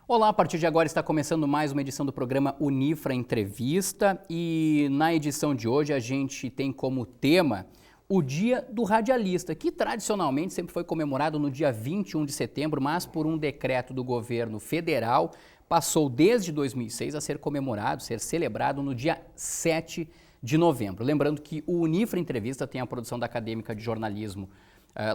Olá, a partir de agora está começando mais uma edição do programa Unifra Entrevista e na edição de hoje a gente tem como tema o Dia do Radialista, que tradicionalmente sempre foi comemorado no dia 21 de setembro, mas por um decreto do governo federal passou desde 2006 a ser comemorado, ser celebrado no dia 7 de novembro. Lembrando que o Unifra Entrevista tem a produção da acadêmica de jornalismo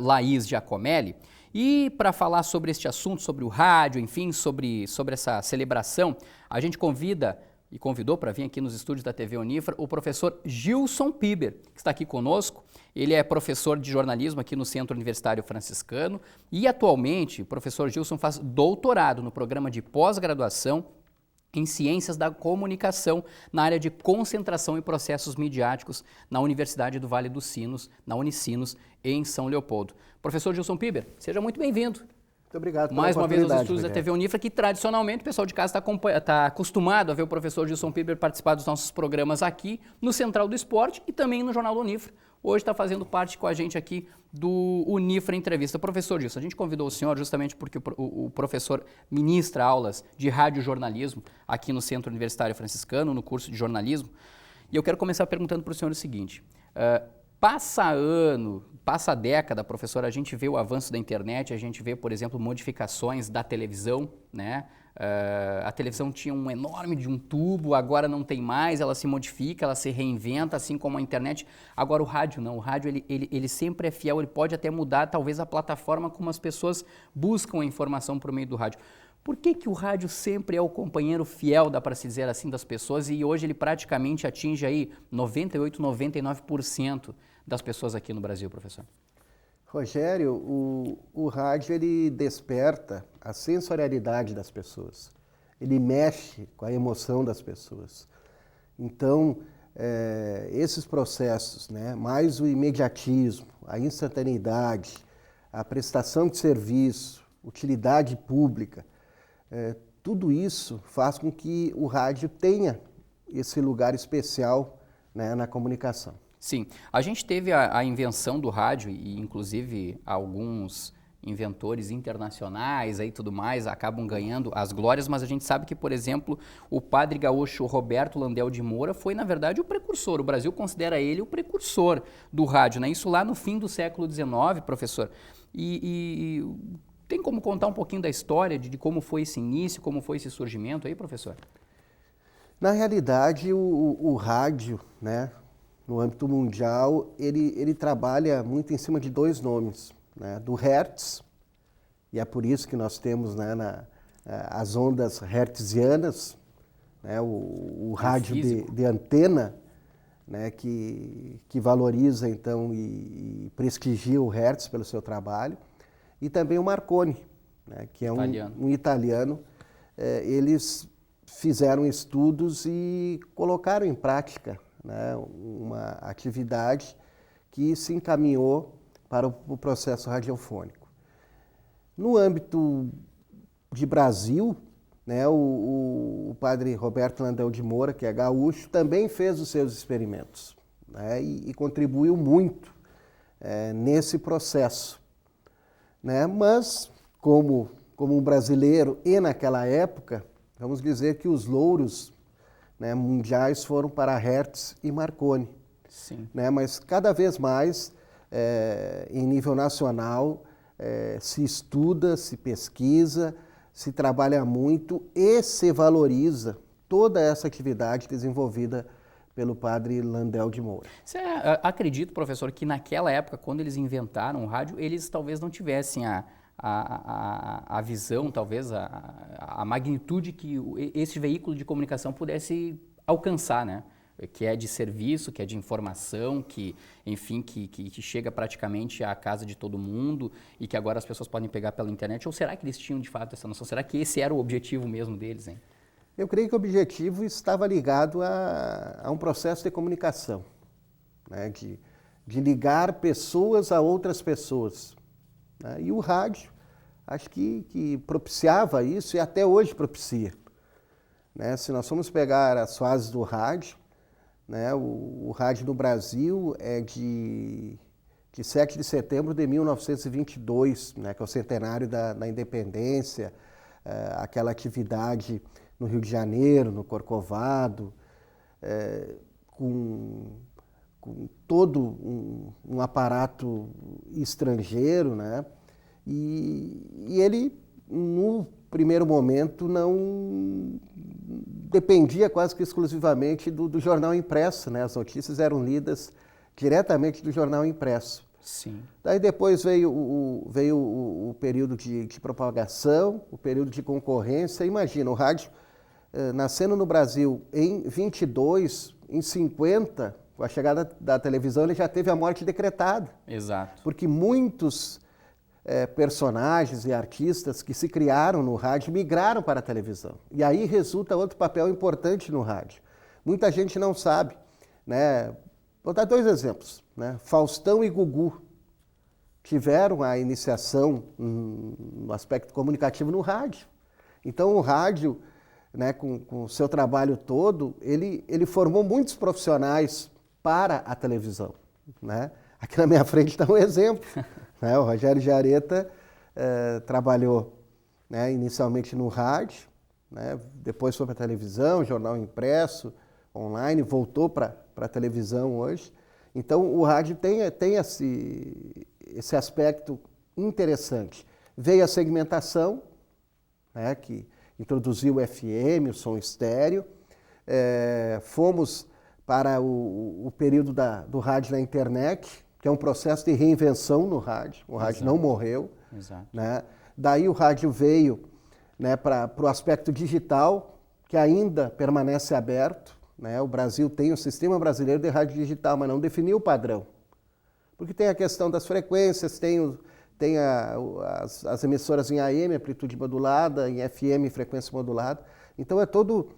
Laís Giacomelli. E para falar sobre este assunto, sobre o rádio, enfim, sobre essa celebração, a gente convidou para vir aqui nos estúdios da TV Unifra o professor Gilson Piber, que está aqui conosco. Ele é professor de jornalismo aqui no Centro Universitário Franciscano e atualmente o professor Gilson faz doutorado no programa de pós-graduação em Ciências da Comunicação, na área de concentração e processos midiáticos na Universidade do Vale dos Sinos, na Unicinos, em São Leopoldo. Professor Gilson Piber, seja muito bem-vindo. Muito obrigado pela mais uma vez aos estúdios Rogério. da TV Unifra, que tradicionalmente o pessoal de casa está acostumado a ver o professor Gilson Piber participar dos nossos programas aqui no Central do Esporte e também no Jornal do Unifra. Hoje está fazendo parte com a gente aqui do Unifra Entrevista. Professor Gilson, a gente convidou o senhor justamente porque o professor ministra aulas de radiojornalismo aqui no Centro Universitário Franciscano, no curso de jornalismo. E eu quero começar perguntando para o senhor o seguinte: passa ano, passa década, professor, a gente vê o avanço da internet, a gente vê, por exemplo, modificações da televisão, né? A televisão tinha um enorme de um tubo, agora não tem mais, ela se modifica, ela se reinventa, assim como a internet. Agora o rádio não, o rádio ele sempre é fiel, ele pode até mudar talvez a plataforma como as pessoas buscam a informação por meio do rádio. Por que o rádio sempre é o companheiro fiel, dá para se dizer assim, das pessoas, e hoje ele praticamente atinge aí 98, 99% das pessoas aqui no Brasil, professor? Rogério, o rádio ele desperta a sensorialidade das pessoas, ele mexe com a emoção das pessoas. Então, esses processos, né, mais o imediatismo, a instantaneidade, a prestação de serviço, utilidade pública, tudo isso faz com que o rádio tenha esse lugar especial, né, na comunicação. Sim, a gente teve a invenção do rádio e inclusive alguns inventores internacionais e tudo mais acabam ganhando as glórias, mas a gente sabe que, por exemplo, o padre gaúcho Roberto Landel de Moura foi, na verdade, o precursor. O Brasil considera ele o precursor do rádio, né? Isso lá no fim do século XIX, professor. E tem como contar um pouquinho da história de como foi esse início, como foi esse surgimento aí, professor? Na realidade, o rádio, né, no âmbito mundial, ele trabalha muito em cima de dois nomes, né, do Hertz, e é por isso que nós temos, né, as ondas hertzianas, né, o rádio de antena, né, que valoriza então e prestigia o Hertz pelo seu trabalho, e também o Marconi, né, que é um italiano. Eles fizeram estudos e colocaram em prática, né, uma atividade que se encaminhou para o processo radiofônico. No âmbito de Brasil, né, o padre Roberto Landel de Moura, que é gaúcho, também fez os seus experimentos, né, e contribuiu muito nesse processo, né, mas como um brasileiro e naquela época, vamos dizer que os louros, né, mundiais foram para Hertz e Marconi. Sim. Né, mas cada vez mais, em nível nacional, se estuda, se pesquisa, se trabalha muito e se valoriza toda essa atividade desenvolvida pelo padre Landel de Moura. Você acredita, professor, que naquela época, quando eles inventaram o rádio, eles talvez não tivessem a visão, talvez a magnitude que esse veículo de comunicação pudesse alcançar, né? Que é de serviço, que é de informação, que, enfim, que chega praticamente à casa de todo mundo e que agora as pessoas podem pegar pela internet? Ou será que eles tinham de fato essa noção? Será que esse era o objetivo mesmo deles, hein? Eu creio que o objetivo estava ligado a um processo de comunicação, né? de ligar pessoas a outras pessoas, né? E o rádio, acho que propiciava isso e até hoje propicia, né? Se nós formos pegar as fases do rádio, né, o rádio no Brasil é de 7 de setembro de 1922, né, que é o centenário da independência, aquela atividade no Rio de Janeiro, no Corcovado, com todo um aparato estrangeiro, né? E ele, no primeiro momento, não dependia quase que exclusivamente do jornal impresso, né? As notícias eram lidas diretamente do jornal impresso. Sim. Daí depois veio o período de propagação, o período de concorrência. Imagina, o rádio nascendo no Brasil em 22, em 50, com a chegada da televisão, ele já teve a morte decretada. Exato. Porque muitos personagens e artistas que se criaram no rádio migraram para a televisão. E aí resulta outro papel importante no rádio. Muita gente não sabe, né? Vou dar 2 exemplos, né? Faustão e Gugu tiveram a iniciação no aspecto comunicativo no rádio. Então o rádio, né, com o seu trabalho todo, ele formou muitos profissionais para a televisão, né? Aqui na minha frente está um exemplo. Né? O Rogério Jareta trabalhou, né, inicialmente no rádio, né? Depois foi para a televisão, jornal impresso, online, voltou para a televisão hoje. Então o rádio tem esse aspecto interessante. Veio a segmentação, né, que introduziu o FM, o som estéreo. Fomos para o período do rádio na internet, que é um processo de reinvenção no rádio. O rádio não morreu. Exato. Né? Daí o rádio veio, né, para o aspecto digital, que ainda permanece aberto. Né? O Brasil tem o Sistema Brasileiro de Rádio Digital, mas não definiu o padrão. Porque tem a questão das frequências, tem as emissoras em AM, amplitude modulada, em FM, frequência modulada. Então é todo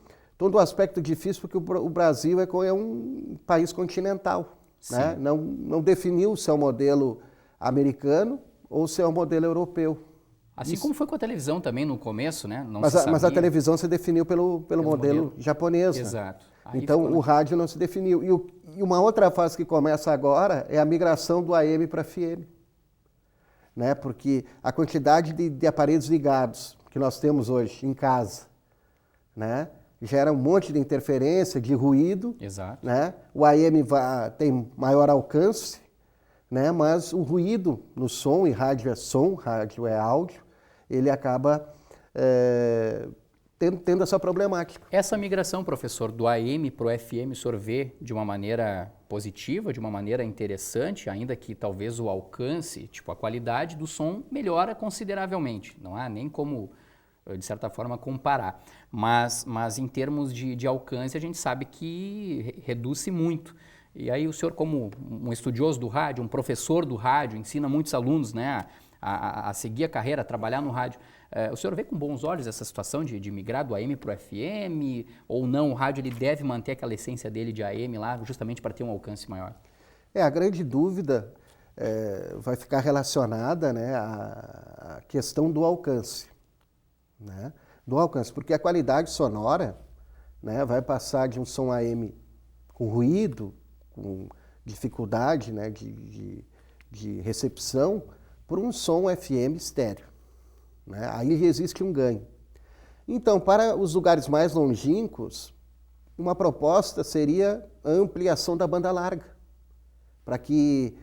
um aspecto difícil, porque o Brasil é um país continental. Né? Não definiu se é o modelo americano ou se é o modelo europeu. Assim como foi com a televisão também no começo, né? Mas a televisão se definiu pelo modelo japonês. Exato. Né? Então o rádio não se definiu. E uma outra fase que começa agora é a migração do AM para FM. Né? Porque a quantidade de aparelhos ligados que nós temos hoje em casa, né, gera um monte de interferência, de ruído. Exato. Né? O AM tem maior alcance, né? Mas o ruído no som, e rádio é som, rádio é áudio, ele acaba tendo essa problemática. Essa migração, professor, do AM para o FM, o senhor vê de uma maneira positiva, de uma maneira interessante, ainda que talvez o alcance, tipo a qualidade do som melhora consideravelmente. Não há nem como, de certa forma, comparar. Mas em termos de alcance, a gente sabe que reduz-se muito. E aí o senhor, como um estudioso do rádio, um professor do rádio, ensina muitos alunos, né, a seguir a carreira, a trabalhar no rádio. O senhor vê com bons olhos essa situação de migrar do AM para o FM? Ou não, o rádio ele deve manter aquela essência dele de AM lá, justamente para ter um alcance maior? A grande dúvida vai ficar relacionada, né, à questão do alcance. Né? Do alcance, porque a qualidade sonora, né, vai passar de um som AM com ruído, com dificuldade, né, de recepção, para um som FM estéreo. Né? Aí existe um ganho. Então, para os lugares mais longínquos, uma proposta seria a ampliação da banda larga, para que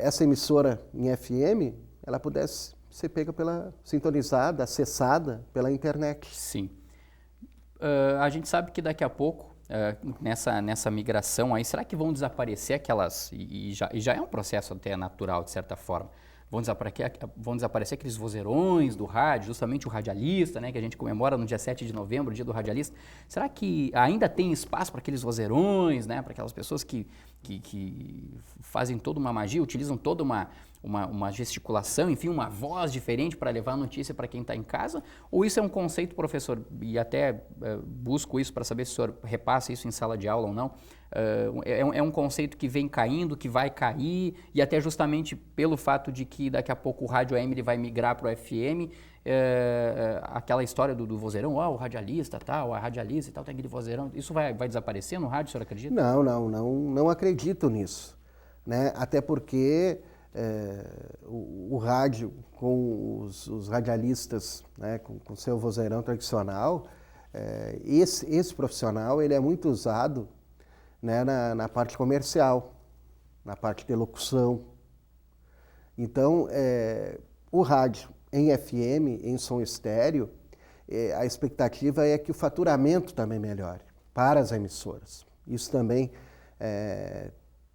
essa emissora em FM ela pudesse ser pega sintonizada, acessada pela internet. Sim. A gente sabe que daqui a pouco, nessa migração aí, será que vão desaparecer aquelas, e já é um processo até natural, de certa forma, vão desaparecer aqueles vozeirões do rádio, justamente o radialista, né, que a gente comemora no dia 7 de novembro, o dia do radialista. Será que ainda tem espaço para aqueles vozeirões, né, para aquelas pessoas que fazem toda uma magia, utilizam toda uma gesticulação, enfim, uma voz diferente para levar a notícia para quem está em casa? Ou isso é um conceito, professor, e até busco isso para saber se o senhor repassa isso em sala de aula ou não, é um conceito que vem caindo, que vai cair, e até justamente pelo fato de que daqui a pouco o rádio AM ele vai migrar para o FM, aquela história do vozeirão, o radialista tal, a radialista e tal, tem aquele vozeirão, isso vai desaparecer no rádio, o senhor acredita? Não acredito nisso. Né? Até porque o rádio com os radialistas, né, com seu vozeirão tradicional, esse profissional ele é muito usado, né, na parte comercial, na parte de locução. Então, o rádio em FM, em som estéreo, a expectativa é que o faturamento também melhore para as emissoras. Isso também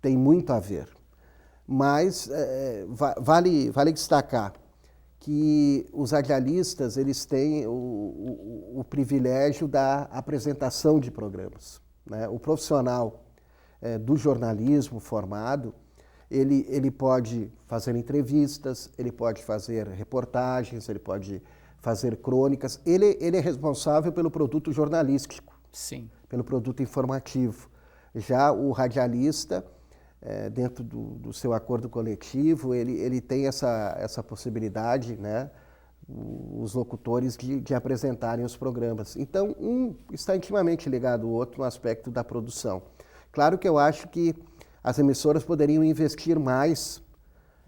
tem muito a ver. Mas vale destacar que os radialistas eles têm o privilégio da apresentação de programas, né? O profissional do jornalismo formado, ele pode fazer entrevistas, ele pode fazer reportagens, ele pode fazer crônicas. Ele é responsável pelo produto jornalístico, sim, pelo produto informativo. Já o radialista, dentro do seu acordo coletivo, ele tem essa possibilidade, né, os locutores de apresentarem os programas. Então, um está intimamente ligado ao outro no aspecto da produção. Claro que eu acho que as emissoras poderiam investir mais,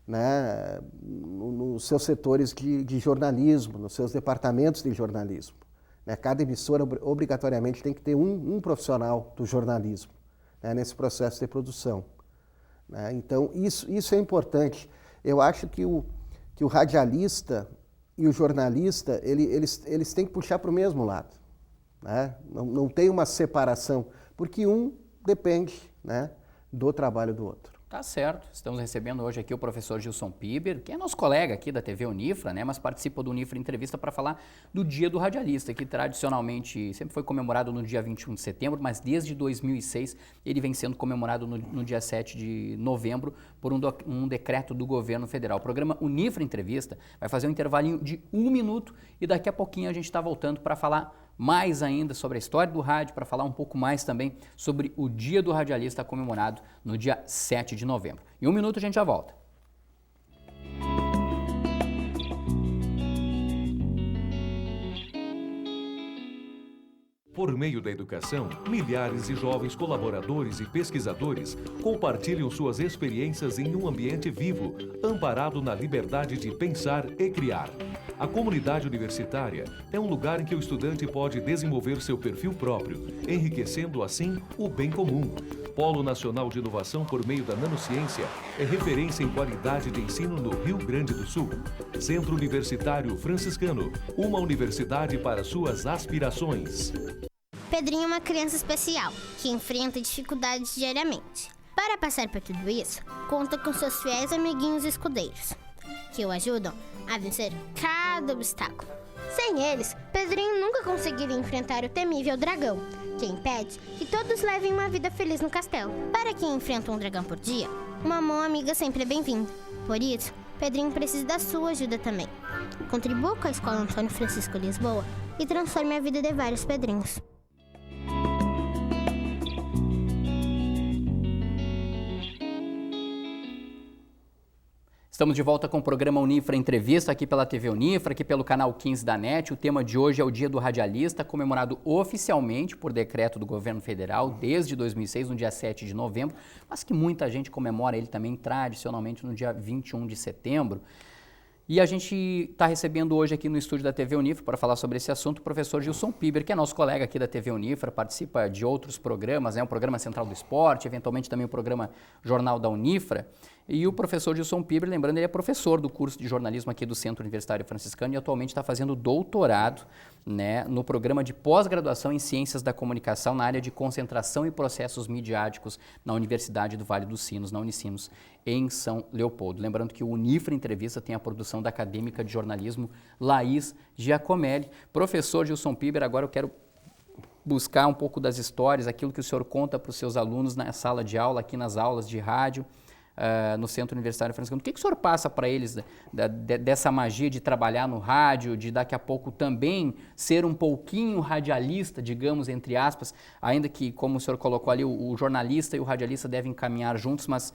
né, nos seus setores de jornalismo, nos seus departamentos de jornalismo. Né? Cada emissora obrigatoriamente tem que ter um profissional do jornalismo, né, nesse processo de produção. Né? Então, isso é importante. Eu acho que o radialista e o jornalista, eles têm que puxar para o mesmo lado. Né? Não tem uma separação, porque um depende, né, do trabalho do outro. Tá certo. Estamos recebendo hoje aqui o professor Gilson Piber, que é nosso colega aqui da TV Unifra, né, mas participa do Unifra Entrevista para falar do Dia do Radialista, que tradicionalmente sempre foi comemorado no dia 21 de setembro, mas desde 2006 ele vem sendo comemorado no dia 7 de novembro por um decreto do governo federal. O programa Unifra Entrevista vai fazer um intervalinho de 1 minuto e daqui a pouquinho a gente está voltando para falar mais ainda sobre a história do rádio, para falar um pouco mais também sobre o Dia do Radialista comemorado no dia 7 de novembro. Em 1 minuto a gente já volta. Por meio da educação, milhares de jovens colaboradores e pesquisadores compartilham suas experiências em um ambiente vivo, amparado na liberdade de pensar e criar. A comunidade universitária é um lugar em que o estudante pode desenvolver seu perfil próprio, enriquecendo assim o bem comum. Polo Nacional de Inovação por meio da Nanociência é referência em qualidade de ensino no Rio Grande do Sul. Centro Universitário Franciscano, uma universidade para suas aspirações. Pedrinho é uma criança especial, que enfrenta dificuldades diariamente. Para passar por tudo isso, conta com seus fiéis amiguinhos escudeiros, que o ajudam a vencer cada obstáculo. Sem eles, Pedrinho nunca conseguiria enfrentar o temível dragão, que impede que todos levem uma vida feliz no castelo. Para quem enfrenta um dragão por dia, uma mão amiga sempre é bem-vinda. Por isso, Pedrinho precisa da sua ajuda também. Contribua com a Escola Antônio Francisco Lisboa e transforme a vida de vários Pedrinhos. Estamos de volta com o programa Unifra Entrevista, aqui pela TV Unifra, aqui pelo canal 15 da NET. O tema de hoje é o Dia do Radialista, comemorado oficialmente por decreto do governo federal desde 2006, no dia 7 de novembro, mas que muita gente comemora ele também tradicionalmente no dia 21 de setembro. E a gente está recebendo hoje aqui no estúdio da TV Unifra para falar sobre esse assunto o professor Gilson Piber, que é nosso colega aqui da TV Unifra, participa de outros programas, né, o programa Central do Esporte, eventualmente também o programa Jornal da Unifra. E o professor Gilson Piber, lembrando, ele é professor do curso de jornalismo aqui do Centro Universitário Franciscano e atualmente está fazendo doutorado, né, no programa de pós-graduação em Ciências da Comunicação na área de concentração e processos midiáticos na Universidade do Vale dos Sinos, na Unicinos, em São Leopoldo. Lembrando que o Unifra Entrevista tem a produção da acadêmica de jornalismo Laís Giacomelli. Professor Gilson Piber, agora eu quero buscar um pouco das histórias, aquilo que o senhor conta para os seus alunos na sala de aula, aqui nas aulas de rádio, no Centro Universitário Franciscano. O que o senhor passa para eles dessa magia de trabalhar no rádio, de daqui a pouco também ser um pouquinho radialista, digamos, entre aspas, ainda que, como o senhor colocou ali, o jornalista e o radialista devem caminhar juntos, mas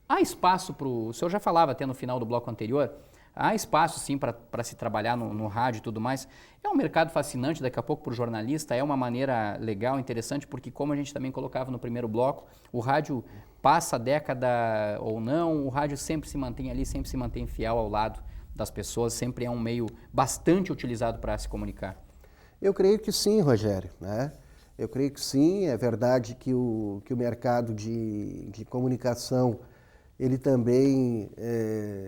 há espaço para o senhor já falava até no final do bloco anterior, há espaço sim para se trabalhar no rádio e tudo mais. É um mercado fascinante, daqui a pouco para o jornalista, é uma maneira legal, interessante, porque como a gente também colocava no primeiro bloco, o rádio passa a década ou não, o rádio sempre se mantém ali, sempre se mantém fiel ao lado das pessoas, sempre é um meio bastante utilizado para se comunicar. Eu creio que sim, Rogério, né? Eu creio que sim, é verdade que o mercado de comunicação, ele também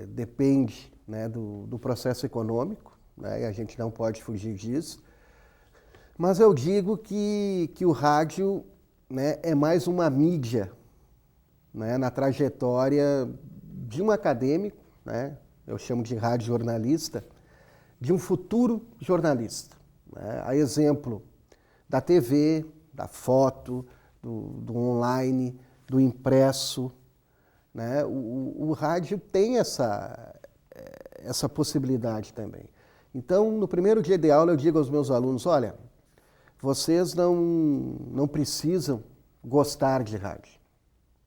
depende, né, do processo econômico, né, e a gente não pode fugir disso. Mas eu digo que o rádio, né, é mais uma mídia, né, na trajetória de um acadêmico, né, eu chamo de rádio jornalista, de um futuro jornalista. Né, a exemplo da TV, da foto, do online, do impresso, né? O rádio tem essa possibilidade também. Então, no primeiro dia de aula, eu digo aos meus alunos, olha, vocês não precisam gostar de rádio.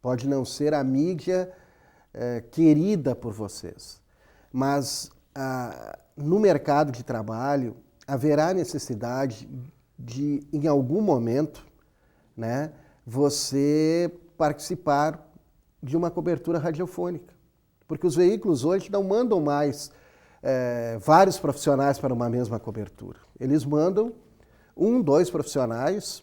Pode não ser a mídia querida por vocês, mas no mercado de trabalho haverá necessidade de, em algum momento, né, você participar de uma cobertura radiofônica. Porque os veículos hoje não mandam mais vários profissionais para uma mesma cobertura. Eles mandam 1, 2 profissionais,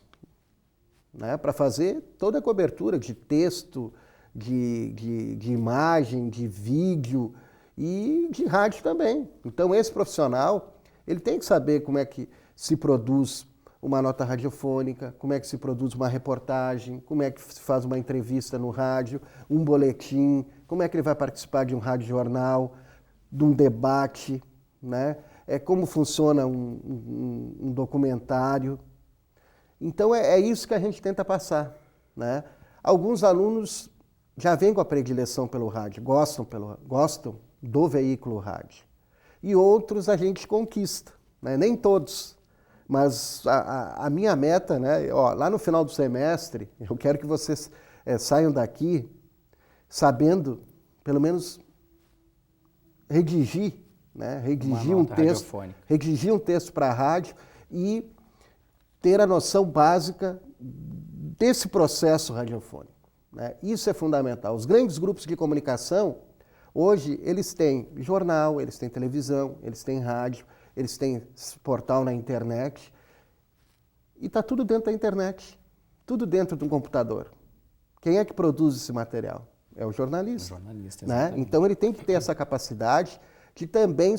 né, para fazer toda a cobertura de texto, de imagem, de vídeo e de rádio também. Então esse profissional, ele tem que saber como é que se produz uma nota radiofônica, como é que se produz uma reportagem, como é que se faz uma entrevista no rádio, um boletim, como é que ele vai participar de um rádio-jornal, de um debate, né? Como funciona um documentário. Então é isso que a gente tenta passar, né? Alguns alunos já vêm com a predileção pelo rádio, gostam do veículo rádio. E outros a gente conquista, né? Nem todos. Mas a minha meta, né, lá no final do semestre, eu quero que vocês saiam daqui sabendo, pelo menos, redigir um texto para a rádio e ter a noção básica desse processo radiofônico. Né? Isso é fundamental. Os grandes grupos de comunicação, hoje, eles têm jornal, eles têm televisão, eles têm rádio, eles têm portal na internet, e está tudo dentro da internet, tudo dentro de um computador. Quem é que produz esse material? É o jornalista. Né? Então ele tem que ter essa capacidade de também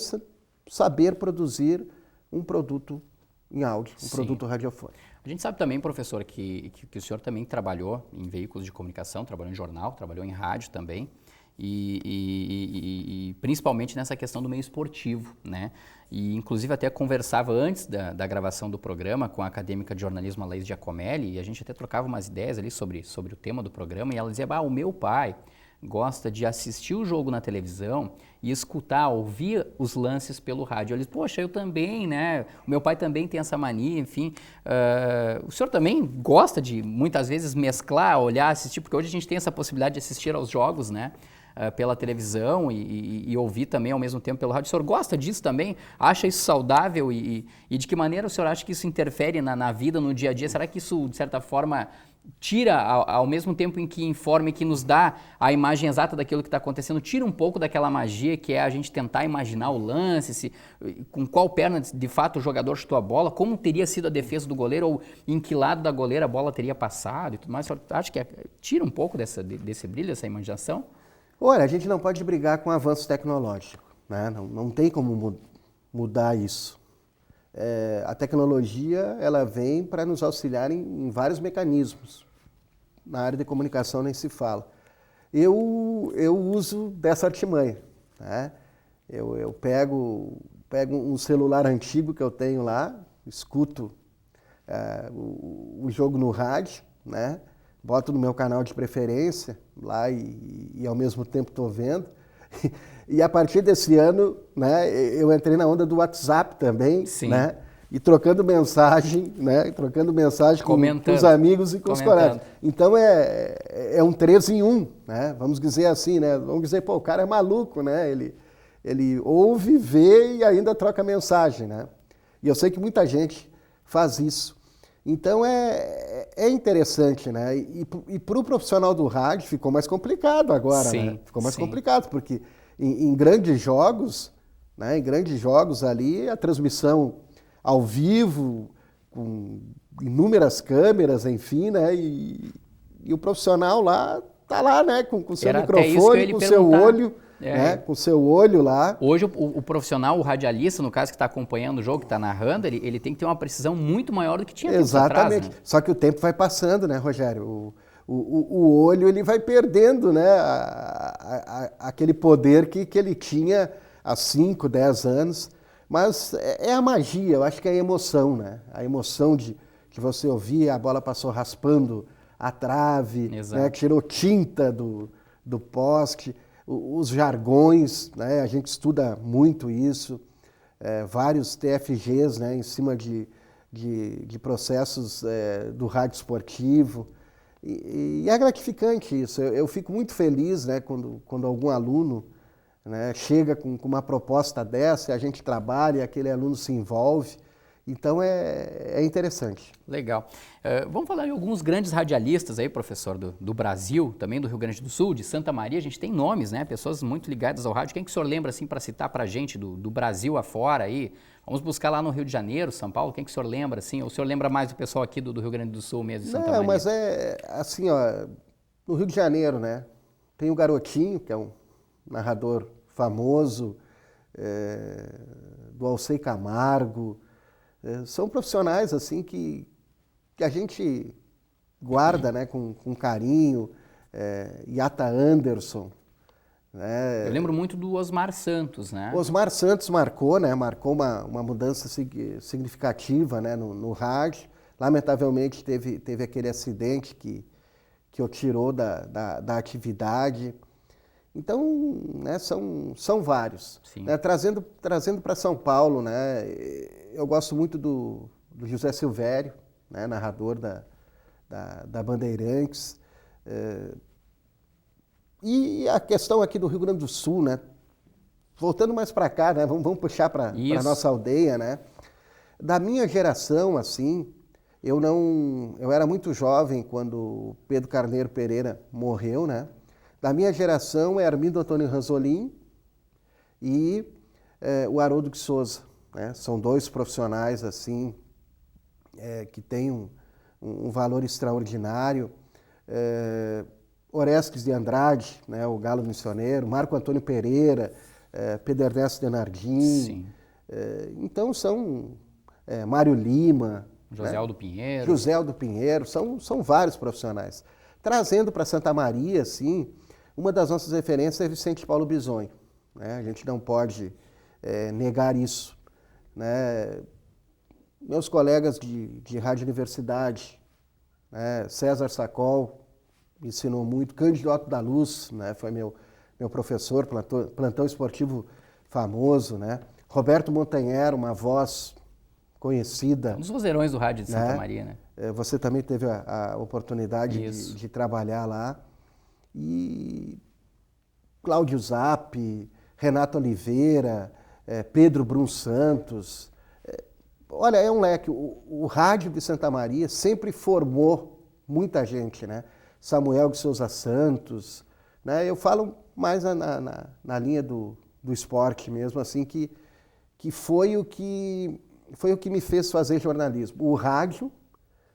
saber produzir um produto em áudio, um produto radiofônico. A gente sabe também, professor, que o senhor também trabalhou em veículos de comunicação, trabalhou em jornal, trabalhou em rádio também. E principalmente nessa questão do meio esportivo, né? E inclusive até conversava antes da gravação do programa com a acadêmica de jornalismo, a Laís Giacomelli, e a gente até trocava umas ideias ali sobre o tema do programa, e ela dizia, o meu pai gosta de assistir o jogo na televisão e escutar, ouvir os lances pelo rádio. Eu disse, poxa, eu também, né? O meu pai também tem essa mania, enfim. O senhor também gosta de, muitas vezes, mesclar, olhar, assistir, porque hoje a gente tem essa possibilidade de assistir aos jogos, né? Pela televisão e ouvir também ao mesmo tempo pelo rádio. O senhor gosta disso também? Acha isso saudável? E de que maneira o senhor acha que isso interfere na vida, no dia a dia? Será que isso, de certa forma, tira, ao mesmo tempo em que informa e que nos dá a imagem exata daquilo que está acontecendo, tira um pouco daquela magia que é a gente tentar imaginar o lance, com qual perna de fato o jogador chutou a bola, como teria sido a defesa do goleiro ou em que lado da goleira a bola teria passado e tudo mais? O senhor acha que tira um pouco desse brilho, dessa imaginação? Olha, a gente não pode brigar com o avanço tecnológico, né? Não tem como mudar isso. A tecnologia ela vem para nos auxiliar em vários mecanismos. Na área de comunicação nem se fala. Eu uso dessa artimanha. Né? Eu pego um celular antigo que eu tenho lá, escuto o jogo no rádio, né? Boto no meu canal de preferência lá e ao mesmo tempo estou vendo. E a partir desse ano, né, eu entrei na onda do WhatsApp também, né, e trocando mensagem, né, com os amigos e com os colegas. Então é um 3 em 1, né, vamos dizer assim, né, vamos dizer, o cara é maluco, né, ele ouve, vê e ainda troca mensagem, né? E eu sei que muita gente faz isso. Então é interessante, né? E para o profissional do rádio ficou mais complicado agora, Sim, né? Ficou mais sim. complicado, porque em grandes jogos, né? Em grandes jogos ali, a transmissão ao vivo, com inúmeras câmeras, enfim, né? E o profissional lá tá lá, né? Com seu Era até isso que eu ia microfone, lhe com seu perguntar. olho, né? Com seu olho lá. Hoje o profissional, o radialista, no caso que está acompanhando o jogo, que está narrando, ele tem que ter uma precisão muito maior do que tinha tempo atrás, Exatamente. né? Só que o tempo vai passando, né, Rogério? O olho ele vai perdendo, né, aquele poder que ele tinha há 5, 10 anos. Mas é a magia, eu acho que é a emoção, né? A emoção de você ouvir, a bola passou raspando a trave, né, tirou tinta do poste, os jargões, né? A gente estuda muito isso, vários TFGs, né, em cima de processos do rádio esportivo. E é gratificante isso. Eu fico muito feliz, né, quando algum aluno, né, chega com uma proposta dessa, e a gente trabalha, e aquele aluno se envolve. Então é interessante. Legal. Vamos falar de alguns grandes radialistas aí, professor, do Brasil, também do Rio Grande do Sul, de Santa Maria. A gente tem nomes, né? Pessoas muito ligadas ao rádio. Quem que o senhor lembra, assim, para citar para a gente do Brasil afora aí? Vamos buscar lá no Rio de Janeiro, São Paulo. Quem que o senhor lembra, assim? Ou o senhor lembra mais do pessoal aqui do Rio Grande do Sul mesmo, de Santa Maria? Não, mas é assim, ó, no Rio de Janeiro, né? Tem o Garotinho, que é um narrador famoso, do Alcei Camargo. São profissionais assim que a gente guarda, né, com carinho. Yata Anderson. Eu lembro muito do Osmar Santos, né? Osmar Santos marcou, né? Marcou uma mudança significativa, né, no rádio. Lamentavelmente teve aquele acidente que o tirou da atividade. Então, né, são vários. Né, trazendo para São Paulo, né, eu gosto muito do José Silvério, né, narrador da Bandeirantes. E a questão aqui do Rio Grande do Sul, né, voltando mais para cá, né, vamos puxar para a nossa aldeia, né. Da minha geração, assim, eu era muito jovem quando Pedro Carneiro Pereira morreu, né. Da minha geração é Armindo Antônio Ranzolin e o Haroldo de Souza, né? São dois profissionais assim que têm um valor extraordinário. Orestes de Andrade, né? O Galo Missioneiro, Marco Antônio Pereira, Pedro Ernesto Denardim. Então são Mário Lima, José Aldo Pinheiro. José Aldo Pinheiro, são vários profissionais. Trazendo para Santa Maria, assim, uma das nossas referências é Vicente Paulo Bisonho, né? A gente não pode negar isso, né? Meus colegas de rádio universidade, né? César Sacol me ensinou muito, Cândido Otto da Luz, né? Foi meu professor, plantão esportivo famoso, né? Roberto Montanhero, uma voz conhecida. Um dos vozeirões do rádio de Santa Maria, né? Você também teve a oportunidade de trabalhar lá. E Cláudio Zap, Renato Oliveira, Pedro Brum Santos. Olha, é um leque. O rádio de Santa Maria sempre formou muita gente, né? Samuel de Souza Santos, né? Eu falo mais na linha do esporte mesmo, assim, que foi o que me fez fazer jornalismo. O rádio,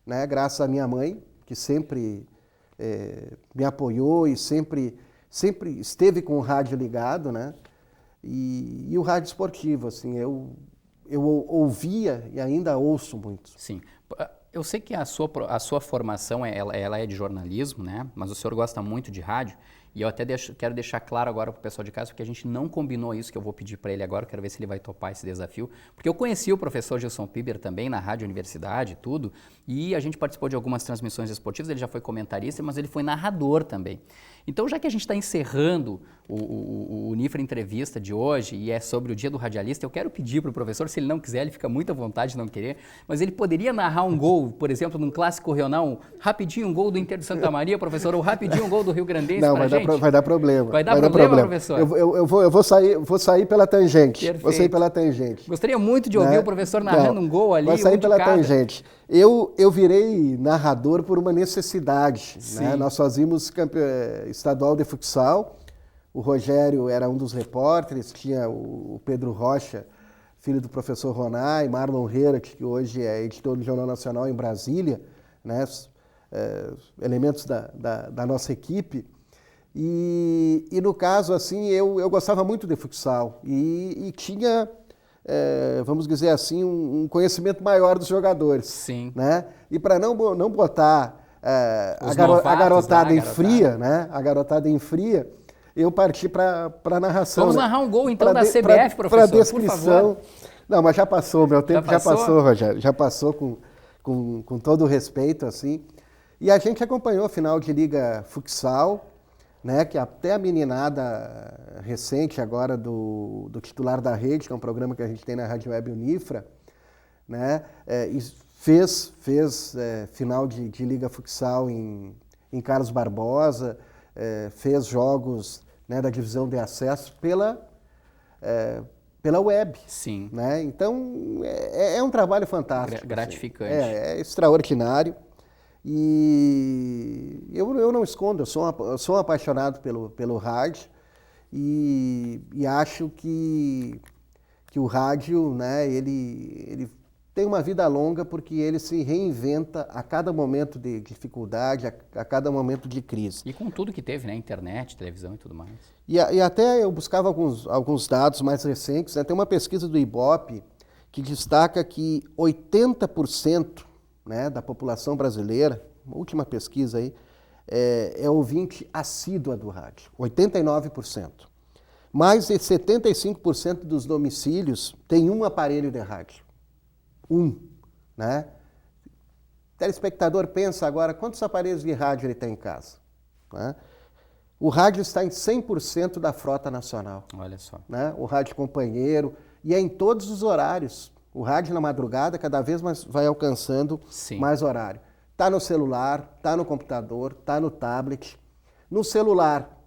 né? Graças à minha mãe, que sempre me apoiou e sempre esteve com o rádio ligado, né? E o rádio esportivo, assim, eu ouvia e ainda ouço muito. Sim. Eu sei que a sua formação ela é de jornalismo, né? Mas o senhor gosta muito de rádio. E eu até quero deixar claro agora para o pessoal de casa, porque a gente não combinou isso, que eu vou pedir para ele agora, quero ver se ele vai topar esse desafio. Porque eu conheci o professor Gilson Piber também na Rádio Universidade e tudo, e a gente participou de algumas transmissões esportivas, ele já foi comentarista, mas ele foi narrador também. Então, já que a gente está encerrando o Unifra Entrevista de hoje, e é sobre o Dia do Radialista, eu quero pedir para o professor, se ele não quiser, ele fica muito à vontade de não querer, mas ele poderia narrar um gol, por exemplo, num clássico regional, rapidinho um gol do Inter de Santa Maria, professor, ou rapidinho um gol do Rio Grandense para a gente? vai dar problema. Vai dar problema, professor? Eu vou sair pela tangente. Perfeito. Vou sair pela tangente. Gostaria muito de ouvir o professor narrando um gol ali. Vai sair pela tangente. Eu virei narrador por uma necessidade. Né? Nós fazíamos estadual de futsal. O Rogério era um dos repórteres, tinha o Pedro Rocha, filho do professor Ronai, Marlon Herrera, que hoje é editor do Jornal Nacional em Brasília, né? Elementos da nossa equipe. E no caso, assim, eu gostava muito de futsal e tinha, vamos dizer assim, um conhecimento maior dos jogadores. Sim. Né? E para não botar a garotada em fria, né? A garotada em fria, eu parti para a narração. Vamos narrar um gol, então, da CBF, professor, para descrição. Por favor. Não, mas já passou, meu tempo já passou, Rogério. Já passou com todo o respeito, assim. E a gente acompanhou a final de Liga Futsal, né, que até a meninada recente agora do Titular da Rede, que é um programa que a gente tem na Rádio Web Unifra, né, fez final de Liga Futsal em Carlos Barbosa, fez jogos, né, da divisão de acesso pela web. Sim. Né? Então, é um trabalho fantástico. Gratificante. Assim. É extraordinário. E eu não escondo, eu sou um apaixonado pelo rádio e acho que o rádio, né, ele tem uma vida longa porque ele se reinventa a cada momento de dificuldade, a cada momento de crise. E com tudo que teve, né? Internet, televisão e tudo mais. E até eu buscava alguns dados mais recentes, né? Tem uma pesquisa do Ibope que destaca que 80%, né, da população brasileira, uma última pesquisa aí, é ouvinte assídua do rádio, 89%. Mais de 75% dos domicílios tem um aparelho de rádio. Né? O telespectador pensa agora, quantos aparelhos de rádio ele tem em casa? Né? O rádio está em 100% da frota nacional. Olha só. Né? O rádio companheiro, e é em todos os horários. O rádio na madrugada cada vez mais vai alcançando mais horário. Está no celular, está no computador, está no tablet. No celular,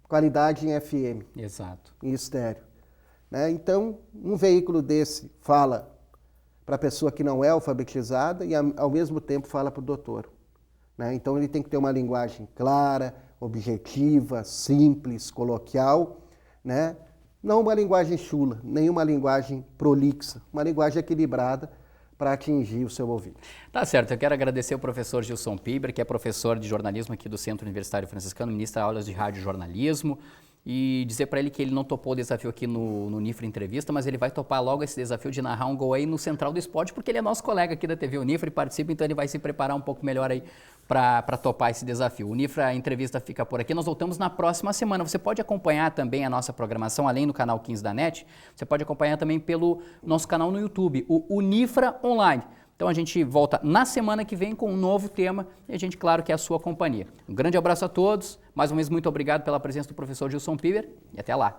qualidade em FM. Exato. Em estéreo. Né? Então, um veículo desse fala para a pessoa que não é alfabetizada e, ao mesmo tempo, fala para o doutor. Né? Então, ele tem que ter uma linguagem clara, objetiva, simples, coloquial, né? Não uma linguagem chula, nem uma linguagem prolixa, uma linguagem equilibrada para atingir o seu ouvinte. Tá certo, eu quero agradecer ao professor Gilson Piber, que é professor de jornalismo aqui do Centro Universitário Franciscano, ministra aulas de rádio e jornalismo, e dizer para ele que ele não topou o desafio aqui no Unifra Entrevista, mas ele vai topar logo esse desafio de narrar um gol aí no Central do Esporte, porque ele é nosso colega aqui da TV Unifra e participa, então ele vai se preparar um pouco melhor aí para topar esse desafio. O Unifra Entrevista fica por aqui, nós voltamos na próxima semana. Você pode acompanhar também a nossa programação, além do canal 15 da NET, você pode acompanhar também pelo nosso canal no YouTube, o Unifra Online. Então a gente volta na semana que vem com um novo tema e a gente, claro, que é a sua companhia. Um grande abraço a todos, mais uma vez muito obrigado pela presença do professor Gilson Piber e até lá.